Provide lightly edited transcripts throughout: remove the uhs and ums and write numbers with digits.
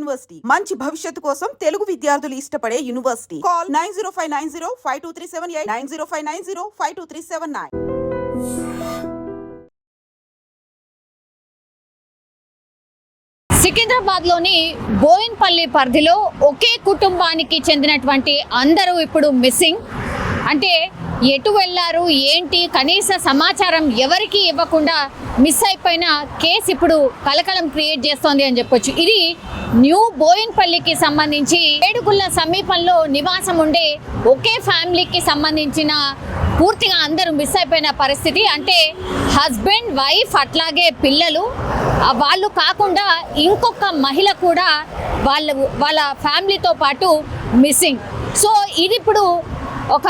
University మంచి భవిష్యత్తు కోసం తెలుగు విద్యార్థులు ఇష్టపడే యూనివర్సిటీ. కాల్ 9059052378 9059052379. సికింద్రాబాద్ లోని బోయిన్పల్లి పరిధిలో ఒకే కుటుంబానికి చెందినటువంటి అందరూ ఇప్పుడు మిస్సింగ్. అంటే ఎటు వెళ్ళారు ఏంటి కనీస సమాచారం ఎవరికి ఇవ్వకుండా మిస్ అయిపోయిన కేసు ఇప్పుడు కలకలం క్రియేట్ చేస్తోంది అని చెప్పొచ్చు. ఇది న్యూ బోయిన్పల్లికి సంబంధించి ఏడుగుళ్ళ సమీపంలో నివాసం ఉండే ఒకే ఫ్యామిలీకి సంబంధించిన పూర్తిగా అందరూ మిస్ అయిపోయిన పరిస్థితి. అంటే హస్బెండ్ వైఫ్ అట్లాగే పిల్లలు, వాళ్ళు కాకుండా ఇంకొక మహిళ కూడా వాళ్ళ ఫ్యామిలీతో పాటు మిస్సింగ్. సో ఇది ఇప్పుడు ఒక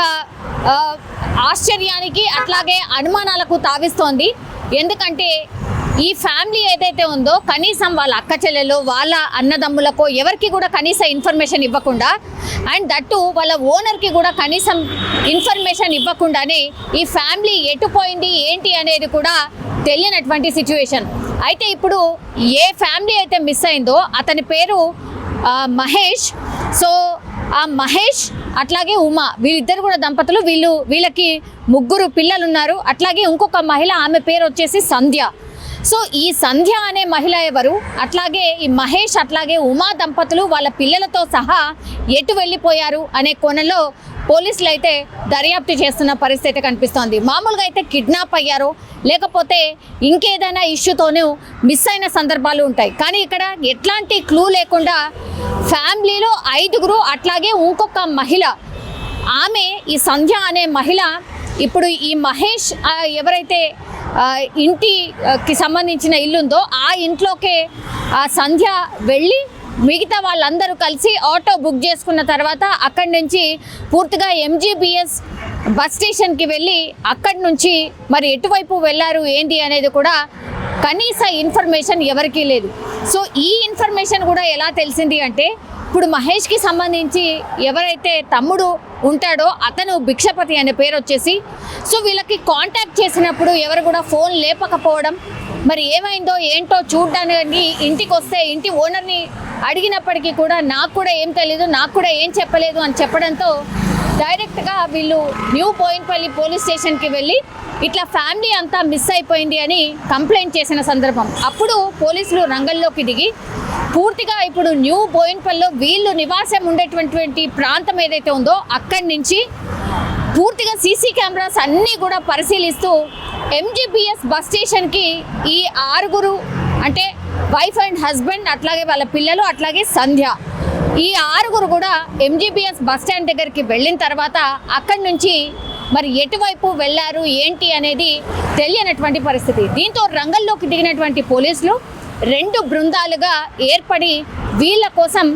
ఆశ్చర్యానికి అట్లాగే అనుమానాలకు తావిస్తోంది. ఎందుకంటే ఈ ఫ్యామిలీ ఏదైతే ఉందో కనీసం వాళ్ళ అక్క చెల్లెలు వాళ్ళ అన్నదమ్ములకో ఎవరికి కూడా కనీస ఇన్ఫర్మేషన్ ఇవ్వకుండా, అండ్ దట్టు వాళ్ళ ఓనర్కి కూడా కనీసం ఇన్ఫర్మేషన్ ఇవ్వకుండానే ఈ ఫ్యామిలీ ఎటుపోయింది ఏంటి అనేది కూడా తెలియనటువంటి సిచ్యువేషన్. అయితే ఇప్పుడు ఏ ఫ్యామిలీ అయితే మిస్ అయిందో అతని పేరు మహేష్. సో ఆ మహేష్ అట్లాగే ఉమా వీళ్ళిద్దరు కూడా దంపతులు. వీళ్ళకి 3 పిల్లలు ఉన్నారు. అట్లాగే ఇంకొక మహిళ, ఆమె పేరు వచ్చేసి సంధ్య. సో ఈ సంధ్య అనే మహిళ ఎవరు, అట్లాగే ఈ మహేష్ అట్లాగే ఉమా దంపతులు వాళ్ళ పిల్లలతో సహా ఎటు వెళ్ళిపోయారు అనే కోణంలో పోలీసులు అయితే దర్యాప్తు చేస్తున్న పరిస్థితి కనిపిస్తోంది. మామూలుగా అయితే కిడ్నాప్ అయ్యారో లేకపోతే ఇంకేదైనా ఇష్యూతోనూ మిస్ అయిన సందర్భాలు ఉంటాయి. కానీ ఇక్కడ ఎట్లాంటి క్లూ లేకుండా ఫ్యామిలీలో 5గురు అట్లాగే ఇంకొక మహిళ, ఆమె ఈ సంధ్య అనే మహిళ ఇప్పుడు ఈ మహేష్ ఎవరైతే ఇంటికి సంబంధించిన ఇల్లుందో ఆ ఇంట్లోకే సంధ్య వెళ్ళి మిగతా వాళ్ళందరూ కలిసి ఆటో బుక్ చేసుకున్న తర్వాత అక్కడి నుంచి పూర్తిగా MGBS బస్ స్టేషన్కి వెళ్ళి అక్కడి నుంచి మరి ఎటువైపు వెళ్ళారు ఏంటి అనేది కూడా కనీస ఇన్ఫర్మేషన్ ఎవరికీ లేదు. సో ఈ ఇన్ఫర్మేషన్ కూడా ఎలా తెలిసింది అంటే ఇప్పుడు మహేష్కి సంబంధించి ఎవరైతే తమ్ముడు ఉంటాడో అతను భిక్షపతి అనే పేరు వచ్చేసి, సో వీళ్ళకి కాంటాక్ట్ చేసినప్పుడు ఎవరు కూడా ఫోన్ లేపకపోవడం, మరి ఏమైందో ఏంటో చూడడానికి ఇంటికి వస్తే ఇంటి ఓనర్ని అడిగినప్పటికీ కూడా నాకు కూడా ఏం తెలీదు, నాకు కూడా ఏం చెప్పలేదు అని చెప్పడంతో డైరెక్ట్గా వీళ్ళు న్యూ బోయిన్పల్లి పోలీస్ స్టేషన్కి వెళ్ళి ఇట్లా ఫ్యామిలీ అంతా మిస్ అయిపోయింది అని కంప్లైంట్ చేసిన సందర్భం. అప్పుడు పోలీసులు రంగంలోకి దిగి పూర్తిగా ఇప్పుడు న్యూ బోయిన్పల్లిలో వీళ్ళు నివాసం ఉండేటువంటి ప్రాంతం ఏదైతే ఉందో అక్కడి నుంచి పూర్తిగా సీసీ కెమెరాస్ అన్నీ కూడా పరిశీలిస్తూ MGBS బస్ స్టేషన్కి ఈ 6గురు అంటే వైఫ్ అండ్ హస్బెండ్ అట్లాగే వాళ్ళ పిల్లలు అట్లాగే సంధ్య, ఈ 6గురు కూడా MGBS బస్ స్టాండ్ దగ్గరికి వెళ్ళిన తర్వాత అక్కడి నుంచి మరి ఎటువైపు వెళ్ళారు ఏంటి అనేది తెలియనటువంటి పరిస్థితి. దీంతో రంగంలోకి దిగినటువంటి పోలీసులు 2 బృందాలుగా ఏర్పడి వీళ్ళ కోసం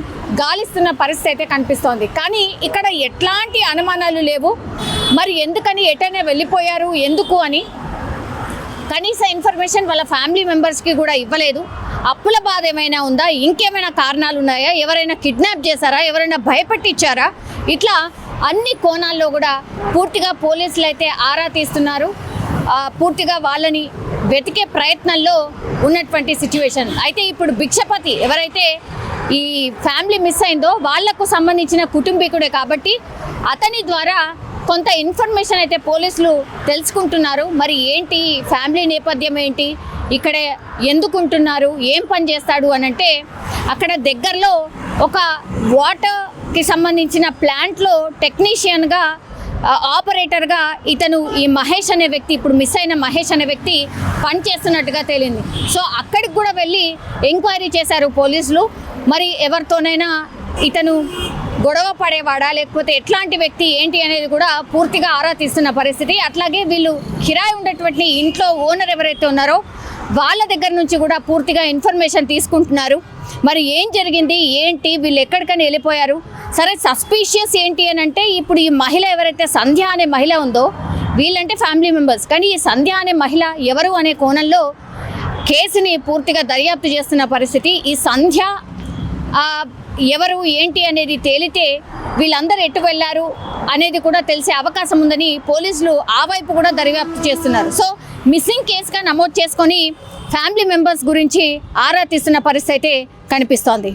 గాలిస్తున్న పరిస్థితి అయితే కనిపిస్తోంది. కానీ ఇక్కడ ఎట్లాంటి అనుమానాలు లేవు. మరి ఎందుకని ఎటైనా వెళ్ళిపోయారు ఎందుకు అని కనీస ఇన్ఫర్మేషన్ వాళ్ళ ఫ్యామిలీ మెంబర్స్కి కూడా ఇవ్వలేదు. అప్పుల బాధ ఏమైనా ఉందా, ఇంకేమైనా కారణాలు ఉన్నాయా, ఎవరైనా కిడ్నాప్ చేశారా, ఎవరైనా భయపెట్టించారా, ఇట్లా అన్ని కోణాల్లో కూడా పూర్తిగా పోలీసులు అయితే ఆరా తీస్తున్నారు. పూర్తిగా వాళ్ళని వెతికే ప్రయత్నంలో ఉన్నటువంటి సిచ్యువేషన్. అయితే ఇప్పుడు భిక్షపతి ఎవరైతే ఈ ఫ్యామిలీ మిస్ అయిందో వాళ్లకు సంబంధించిన కుటుంబీకుడే కాబట్టి అతని ద్వారా కొంత ఇన్ఫర్మేషన్ అయితే పోలీసులు తెలుసుకుంటున్నారు. మరి ఏంటి ఫ్యామిలీ నేపథ్యం ఏంటి, ఇక్కడ ఎందుకుంటున్నారు, ఏం పని చేస్తాడు అని అంటే అక్కడ దగ్గరలో ఒక వాటర్కి సంబంధించిన ప్లాంట్లో టెక్నీషియన్గా ఆపరేటర్గా ఇతను ఈ మహేష్ అనే వ్యక్తి, ఇప్పుడు మిస్ అయిన మహేష్ అనే వ్యక్తి పనిచేస్తున్నట్టుగా తేలింది. సో అక్కడికి కూడా వెళ్ళి ఎంక్వైరీ చేశారు పోలీసులు. మరి ఎవరితోనైనా ఇతను గొడవ పడేవాడా లేకపోతే ఎట్లాంటి వ్యక్తి ఏంటి అనేది కూడా పూర్తిగా ఆరా తీస్తున్న పరిస్థితి. అట్లాగే వీళ్ళు కిరాయి ఉండేటువంటి ఇంట్లో ఓనర్ ఎవరైతే ఉన్నారో వాళ్ళ దగ్గర నుంచి కూడా పూర్తిగా ఇన్ఫర్మేషన్ తీసుకుంటున్నారు. మరి ఏం జరిగింది ఏంటి, వీళ్ళు ఎక్కడికైనా వెళ్ళిపోయారు, సరే సస్పీషియస్ ఏంటి అని అంటే ఇప్పుడు ఈ మహిళ ఎవరైతే సంధ్య అనే మహిళ ఉందో వీళ్ళంటే ఫ్యామిలీ మెంబర్స్, కానీ ఈ సంధ్య అనే మహిళ ఎవరు అనే కోణంలో కేసుని పూర్తిగా దర్యాప్తు చేస్తున్న పరిస్థితి. ఈ సంధ్య ఎవరు ఏంటి అనేది తేలితే వీళ్ళందరూ ఎటు వెళ్ళారు అనేది కూడా తెలిసే అవకాశం ఉందని పోలీసులు ఆ వైపు కూడా దర్యాప్తు చేస్తున్నారు. సో మిస్సింగ్ కేసుగా నమోదు చేసుకొని ఫ్యామిలీ మెంబర్స్ గురించి ఆరా తీస్తున్న పరిస్థితి అయితే కనిపిస్తోంది.